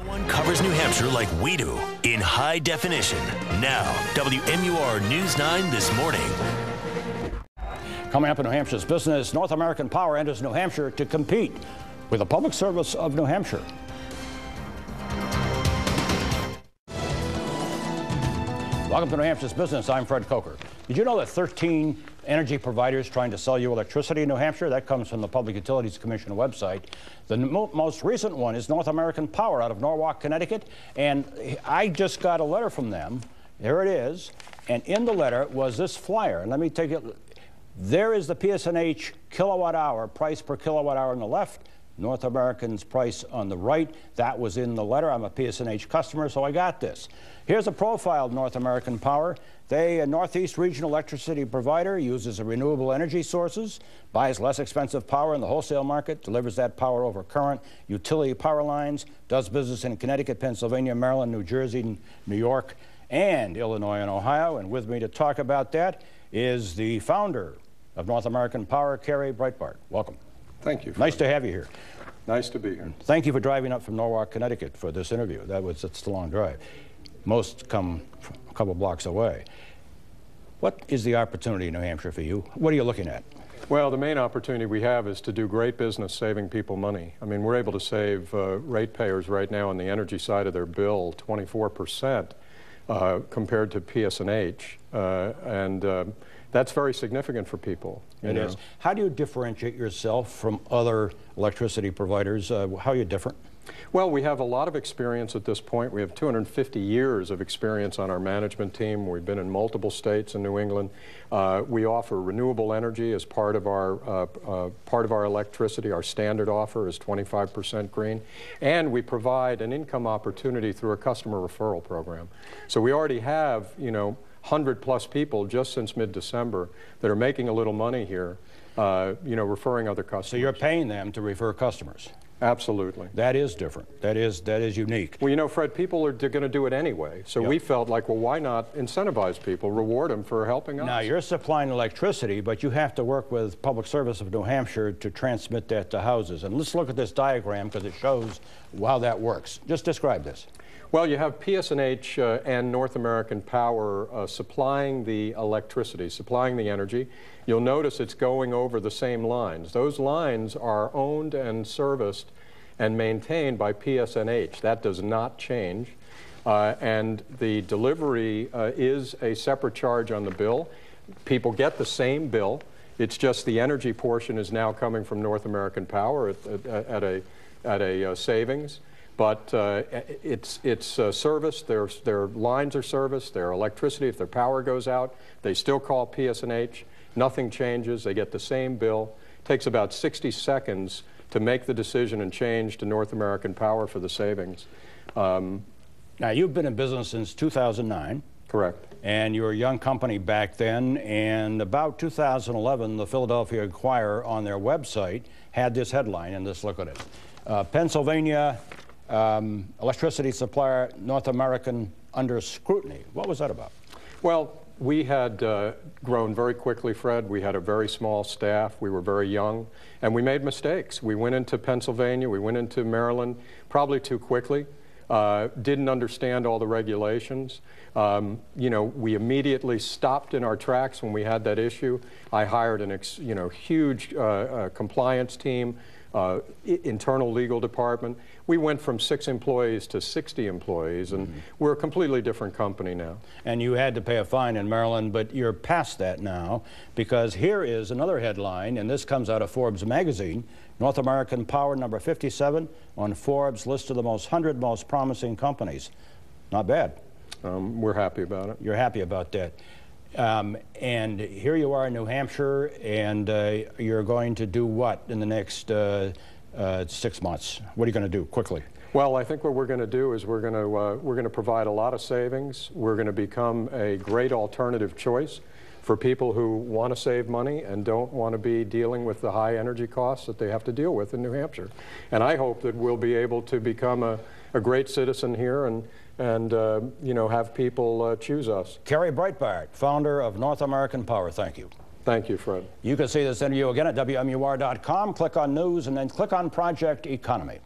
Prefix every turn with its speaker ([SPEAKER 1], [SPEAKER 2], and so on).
[SPEAKER 1] One covers New Hampshire like we do, in high definition. Now, WMUR News 9 this morning.
[SPEAKER 2] Coming up in New Hampshire's business, North American Power enters New Hampshire to compete with the Public Service of New Hampshire. Welcome to New Hampshire's business. I'm Fred Coker. Did you know that 13 energy providers trying to sell you electricity in New Hampshire? That comes from the Public Utilities Commission website. The most recent one is North American Power out of Norwalk, Connecticut. And I just got a letter from them. There it is. And in the letter was this flyer. And let me take it. There is the PSNH kilowatt hour, price per kilowatt hour on the left. North American's price on the right. That was in the letter. I'm a PSNH customer, so I got this. Here's a profile of North American Power. They, a Northeast regional electricity provider, uses renewable energy sources, buys less expensive power in the wholesale market, delivers that power over current utility power lines, does business in Connecticut, Pennsylvania, Maryland, New Jersey, New York, and Illinois and Ohio. And with me to talk about that is the founder of North American Power, Carrie Breitbart. Welcome.
[SPEAKER 3] Thank you.
[SPEAKER 2] Nice to have you here.
[SPEAKER 3] Nice to be here.
[SPEAKER 2] Thank you for driving up from Norwalk, Connecticut for this interview. It's a long drive. Most come a couple blocks away. What is the opportunity in New Hampshire for you? What are you looking at?
[SPEAKER 3] Well, the main opportunity we have is to do great business saving people money. I mean, we're able to save ratepayers right now on the energy side of their bill 24% compared to PSNH. That's very significant for people.
[SPEAKER 2] It is. How do you differentiate yourself from other electricity providers? How are you different?
[SPEAKER 3] Well, we have a lot of experience at this point. We have 250 years of experience on our management team. We've been in multiple states in New England. We offer renewable energy as part of our electricity. Our standard offer is 25% green. And we provide an income opportunity through a customer referral program. So we already have, 100+ people just since mid-December that are making a little money here, referring other customers. So
[SPEAKER 2] you're paying them to refer customers?
[SPEAKER 3] Absolutely. That
[SPEAKER 2] is different. That is unique.
[SPEAKER 3] Well, Fred, people are going to do it anyway. So we felt like, well, why not incentivize people, reward them for helping us?
[SPEAKER 2] Now, you're supplying electricity, but you have to work with Public Service of New Hampshire to transmit that to houses. And let's look at this diagram because it shows how that works. Just describe this.
[SPEAKER 3] Well, you have PSNH and North American Power supplying the electricity, supplying the energy. You'll notice it's going over the same lines. Those lines are owned and serviced and maintained by PSNH. That does not change. And the delivery is a separate charge on the bill. People get the same bill. It's just the energy portion is now coming from North American Power at a savings. But it's serviced, their lines are serviced, their electricity, if their power goes out, they still call PSNH. Nothing changes. They get the same bill. It takes about 60 seconds to make the decision and change to North American Power for the savings.
[SPEAKER 2] Now, you've been in business since 2009.
[SPEAKER 3] Correct.
[SPEAKER 2] And you were a young company back then, and about 2011, the Philadelphia Inquirer on their website had this headline, and let's look at it. Pennsylvania electricity supplier North American under scrutiny. What was that about? Well,
[SPEAKER 3] we had grown very quickly, Fred. We had a very small staff. We were very young, and we made mistakes. We went into Pennsylvania, we went into Maryland, probably too quickly. Didn't understand all the regulations. We immediately stopped in our tracks when we had that issue. I hired an huge compliance team, internal legal department. We went from 6 employees to 60 employees, and we're a completely different company now.
[SPEAKER 2] And you had to pay a fine in Maryland, but you're past that now, because here is another headline, and this comes out of Forbes magazine. North American Power, number 57 on Forbes' list of the 100 most promising companies. Not bad.
[SPEAKER 3] We're happy about it.
[SPEAKER 2] You're happy about that. And here you are in New Hampshire, and you're going to do what in the next 6 months? What are you going to do quickly?
[SPEAKER 3] Well, I think what we're going to do is we're going to provide a lot of savings. We're going to become a great alternative choice for people who want to save money and don't want to be dealing with the high energy costs that they have to deal with in New Hampshire. And I hope that we'll be able to become a great citizen here and have people choose us.
[SPEAKER 2] Carrie Breitbart, founder of North American Power, thank you.
[SPEAKER 3] Thank you, Fred.
[SPEAKER 2] You can see this interview again at WMUR.com. Click on News and then click on Project Economy.